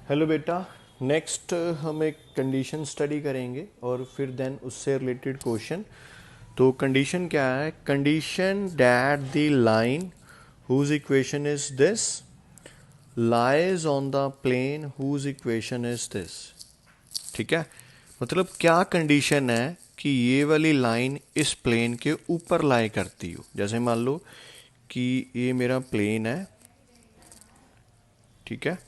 Hello बेटा। Next हम एक कंडीशन स्टडी करेंगे और फिर देन उससे रिलेटेड क्वेश्चन। तो कंडीशन क्या है? Condition that the line whose equation is this lies on the plane whose equation is this. ठीक है, मतलब क्या कंडीशन है कि ये वाली लाइन इस प्लेन के ऊपर लाई करती हो। जैसे मान लो कि ये मेरा प्लेन है, ठीक है,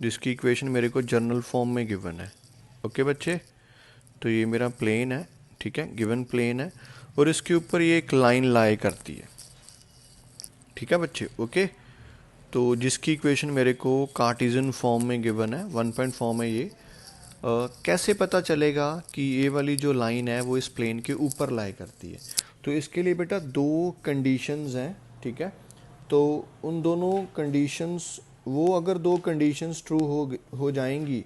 जिसकी इक्वेशन मेरे को जर्नल फॉर्म में गिवन है। ओके बच्चे, तो ये मेरा प्लेन है, ठीक है, गिवन प्लेन है और इसके ऊपर ये एक लाइन लाई करती है। ठीक है बच्चे, ओके। तो जिसकी इक्वेशन मेरे को कार्टेशियन फॉर्म में गिवन है, 1 पॉइंट फॉर्म है ये। कैसे पता चलेगा कि ये वाली जो लाइन है वो इस प्लेन के ऊपर लाई करती है? तो इसके लिए बेटा दो कंडीशंस हैं, ठीक है। तो उन दोनों कंडीशंस, वो अगर दो कंडीशंस ट्रू हो जाएंगी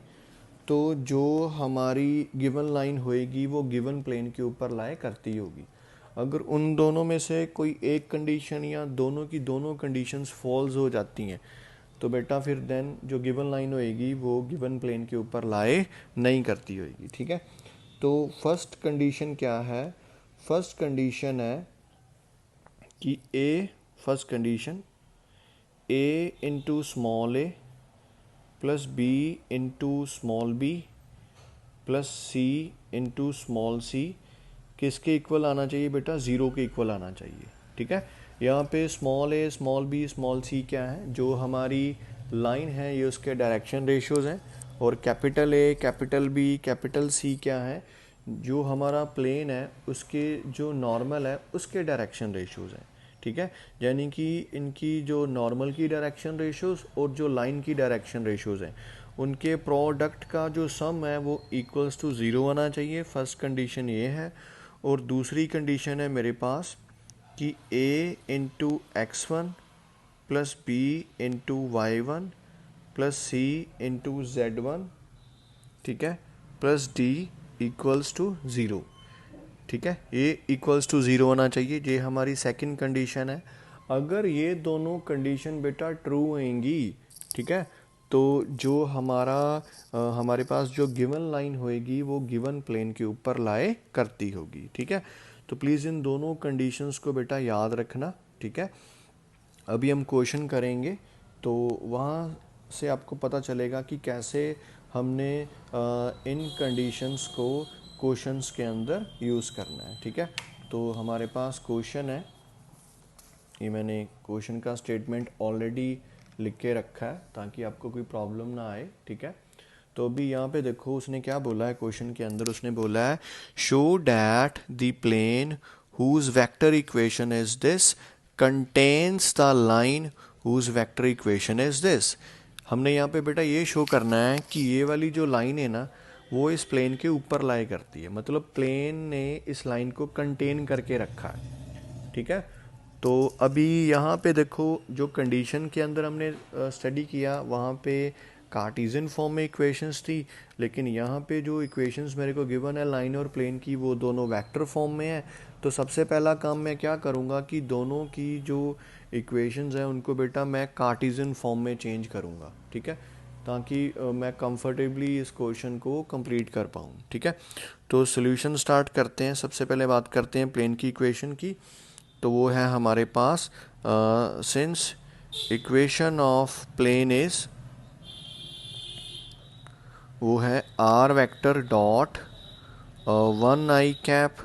तो जो हमारी गिवन लाइन होएगी वो गिवन प्लेन के ऊपर लाई करती होगी। अगर उन दोनों में से कोई एक कंडीशन या दोनों की दोनों कंडीशंस फॉल्स हो जाती हैं तो बेटा फिर देन जो गिवन लाइन होएगी वो गिवन प्लेन के ऊपर लाई नहीं करती होएगी। ठीक है, तो फर्स्ट कंडीशन क्या है? फर्स्ट कंडीशन है कि first condition a into small a plus b into small b plus c into small c किसके इक्वल आना चाहिए बेटा? ज़ीरो के इक्वल आना चाहिए। ठीक है, यहाँ पे स्मॉल ए स्मॉल बी स्मॉल सी क्या है? जो हमारी लाइन है ये उसके डायरेक्शन रेशियोज़ हैं। और capital A capital B capital C क्या है? जो हमारा प्लेन है उसके जो नॉर्मल है उसके डायरेक्शन रेशियोज़ हैं। ठीक है, यानी कि इनकी जो नॉर्मल की डायरेक्शन रेशियोज़ और जो लाइन की डायरेक्शन रेशियोज़ हैं उनके प्रोडक्ट का जो सम है वो इक्वल्स टू ज़ीरो आना चाहिए। फर्स्ट कंडीशन ये है। और दूसरी कंडीशन है मेरे पास कि a into x one plus b into y one plus c into z one, ठीक है, plus d equals to zero. ठीक है, ये इक्वल्स टू ज़ीरो होना चाहिए। ये हमारी सेकंड कंडीशन है। अगर ये दोनों कंडीशन बेटा ट्रू होंगी, ठीक है, तो जो हमारे पास जो गिवन लाइन होएगी वो गिवन प्लेन के ऊपर लाए करती होगी। ठीक है, तो प्लीज़ इन दोनों कंडीशंस को बेटा याद रखना। ठीक है, अभी हम क्वेश्चन करेंगे तो वहाँ से आपको पता चलेगा कि कैसे हमने इन कंडीशंस को क्वेश्चंस के अंदर यूज़ करना है। ठीक है, तो हमारे पास क्वेश्चन है, ये मैंने क्वेश्चन का स्टेटमेंट ऑलरेडी लिख के रखा है ताकि आपको कोई प्रॉब्लम ना आए। ठीक है, तो अभी यहाँ पे देखो उसने क्या बोला है क्वेश्चन के अंदर। उसने बोला है show that the plane whose vector equation is this contains the line whose vector equation is this. हमने यहाँ पे बेटा ये शो करना है कि ये वाली जो लाइन है ना वो इस प्लेन के ऊपर लाई करती है, मतलब प्लेन ने इस लाइन को कंटेन करके रखा है। ठीक है, तो अभी यहाँ पे देखो जो कंडीशन के अंदर हमने स्टडी किया वहाँ पे कार्टेशियन फॉर्म में इक्वेशंस थी, लेकिन यहाँ पे जो इक्वेशंस मेरे को गिवन है लाइन और प्लेन की वो दोनों वेक्टर फॉर्म में है। तो सबसे पहला काम मैं क्या करूँगा कि दोनों की जो इक्वेशंस हैं उनको बेटा मैं कार्टेशियन फॉर्म में चेंज करूँगा। ठीक है, ताकि मैं कंफर्टेबली इस क्वेश्चन को कंप्लीट कर पाऊँ। ठीक है, तो सोल्यूशन स्टार्ट करते हैं। सबसे पहले बात करते हैं प्लेन की इक्वेशन की। तो वो है हमारे पास since equation of plane is, वो है R vector dot 1 i cap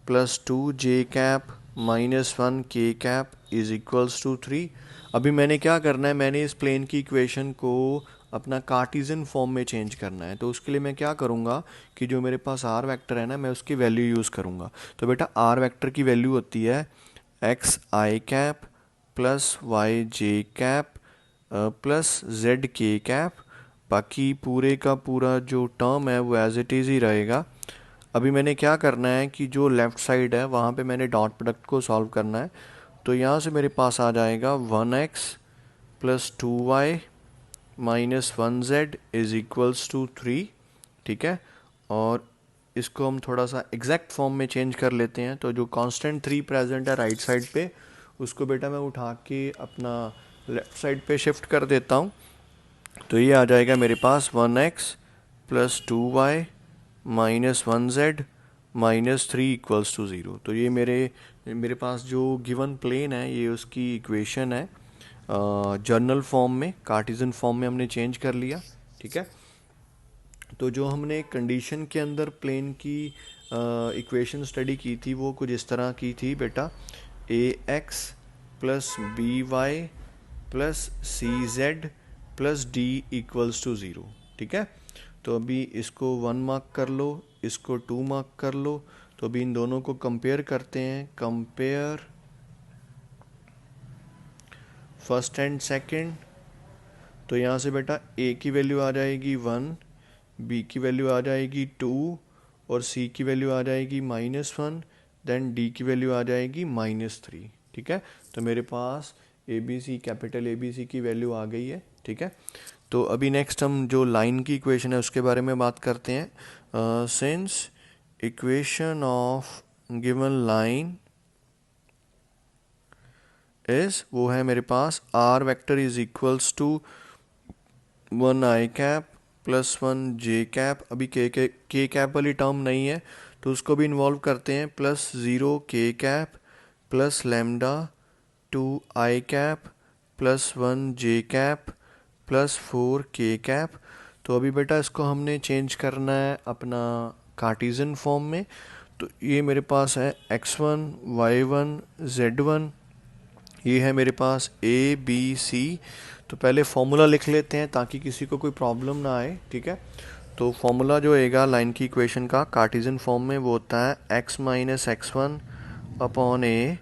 plus 2 j cap minus 1 k cap is equals to 3। अभी मैंने क्या करना है, मैंने इस प्लेन की इक्वेशन को अपना कार्टेशियन फॉर्म में चेंज करना है। तो उसके लिए मैं क्या करूँगा कि जो मेरे पास आर वेक्टर है ना मैं उसकी वैल्यू यूज़ करूँगा। तो बेटा आर वेक्टर की वैल्यू होती है xi cap plus yj cap plus zk cap. बाकी पूरे का पूरा जो टर्म है वो एज इट इज़ ही रहेगा। अभी मैंने क्या करना है कि जो लेफ़्ट साइड है वहाँ पे मैंने डॉट प्रोडक्ट को सॉल्व करना है। तो यहाँ से मेरे पास आ जाएगा 1x plus 2y minus 1z is equals to 3। ठीक है, और इसको हम थोड़ा सा एग्जैक्ट फॉर्म में चेंज कर लेते हैं। तो जो कांस्टेंट 3 प्रेजेंट है राइट साइड पे उसको बेटा मैं उठा के अपना लेफ़्ट साइड पे शिफ्ट कर देता हूँ। तो ये आ जाएगा मेरे पास 1x plus 2y minus 1z minus 3 equals to 0। तो ये मेरे पास जो गिवन प्लेन है ये उसकी इक्वेशन है जर्नल फॉर्म में, कार्टेशियन फॉर्म में हमने चेंज कर लिया। ठीक है, तो जो हमने कंडीशन के अंदर प्लेन की इक्वेशन स्टडी की थी वो कुछ इस तरह की थी बेटा, ax plus b y plus c z plus d equals to 0। ठीक है, तो अभी इसको 1 मार्क कर लो, इसको 2 मार्क कर लो। तो अभी इन दोनों को कंपेयर करते हैं, कंपेयर फर्स्ट एंड सेकंड। तो यहाँ से बेटा a की वैल्यू आ जाएगी 1, b की वैल्यू आ जाएगी 2 और c की वैल्यू आ जाएगी -1, देन d की वैल्यू आ जाएगी -3। ठीक है, तो मेरे पास ABC कैपिटल ABC की वैल्यू आ गई है। ठीक है, तो अभी नेक्स्ट हम जो लाइन की इक्वेशन है उसके बारे में बात करते हैं। Since equation of given line is, वो है मेरे पास r vector is equals to 1 i cap plus 1 j cap. अभी k कैप वाली टर्म नहीं है तो उसको भी इन्वॉल्व करते हैं, plus 0 k cap plus lambda 2 i cap plus 1 j cap plus 4 k cap. तो अभी बेटा इसको हमने चेंज करना है अपना कार्टेशियन फॉर्म में। तो ये मेरे पास है x1 y1 z1, ये है मेरे पास ए बी सी। तो पहले फॉर्मूला लिख लेते हैं ताकि किसी को कोई प्रॉब्लम ना आए। ठीक है, तो फॉर्मूला जो होएगा लाइन की इक्वेशन का कार्टेशियन फॉर्म में वो होता है x minus x1 upon a,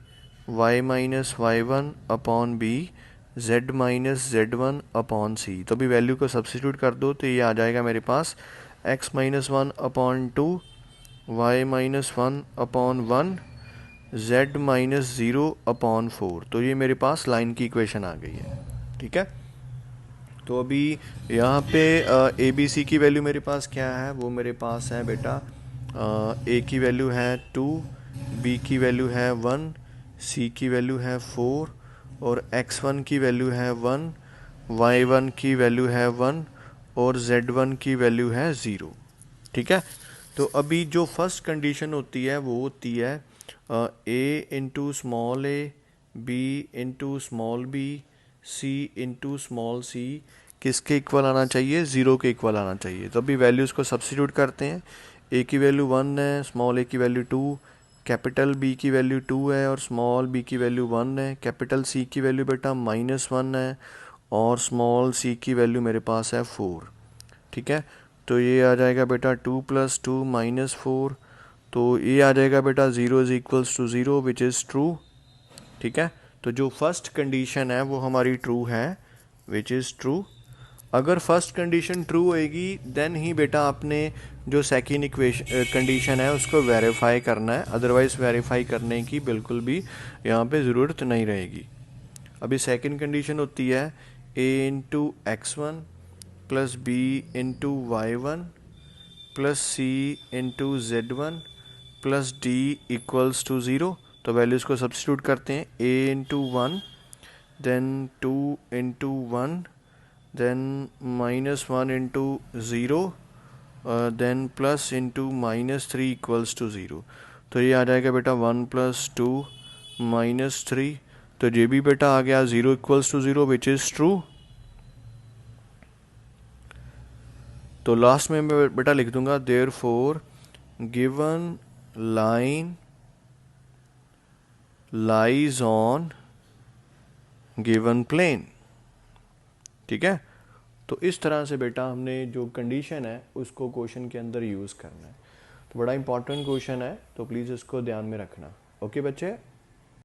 y minus y1 upon b, z minus z1 upon c. तो अभी वैल्यू को सब्स्टिट्यूट कर दो तो ये आ जाएगा मेरे पास x minus 1 upon 2, y minus 1 upon 1, z minus 0 upon 4। तो ये मेरे पास लाइन की इक्वेशन आ गई है। ठीक है, तो अभी यहाँ पे ए बी सी की वैल्यू मेरे पास क्या है, वो मेरे पास है बेटा ए की वैल्यू है 2, बी की वैल्यू है 1, सी की वैल्यू है 4 और x1 की वैल्यू है 1, y1 की वैल्यू है 1 और z1 की वैल्यू है 0। ठीक है, तो अभी जो फर्स्ट कंडीशन होती है वो होती है ए इंटू स्मॉल ए, बी इंटू स्मॉल बी, सी इंटू स्मॉल सी किसके इक्वल आना चाहिए, 0 के इक्वल आना चाहिए। तो अभी वैल्यूज़ को सब्स्टिट्यूट करते हैं। ए की वैल्यू 1 है, स्मॉल ए की वैल्यू 2, कैपिटल बी की वैल्यू 2 है और स्मॉल बी की वैल्यू 1 है, कैपिटल सी की वैल्यू बेटा -1 है और स्मॉल सी की वैल्यू मेरे पास है 4। ठीक है, तो ये आ जाएगा बेटा 2 + 2 -4। तो ये आ जाएगा बेटा 0 is equals to 0 which is true. ठीक है, तो जो फर्स्ट कंडीशन है वो हमारी ट्रू है, विच इज़ ट्रू। अगर फर्स्ट कंडीशन ट्रू होएगी देन ही बेटा आपने जो सेकेंड इक्वेशन कंडीशन है उसको वेरीफाई करना है, अदरवाइज़ वेरीफाई करने की बिल्कुल भी यहाँ पे ज़रूरत नहीं रहेगी। अभी सेकेंड कंडीशन होती है a into x1 plus b into y1 plus c into z1 plus d equals to 0। तो वैल्यूज़ को सब्स्टिट्यूट करते हैं, a into 1 then 2 into 1 then -1 into 0 then plus into -3 equals to 0। तो ये आ जाएगा बेटा 1 + 2 -3। तो ये भी बेटा आ गया 0 equals to 0 which is true. तो लास्ट में मैं बेटा लिख दूंगा therefore given line lies on given plane. ठीक है, तो इस तरह से बेटा हमने जो कंडीशन है उसको क्वेश्चन के अंदर यूज़ करना है। तो बड़ा इंपॉर्टेंट क्वेश्चन है, तो प्लीज़ इसको ध्यान में रखना। ओके बच्चे।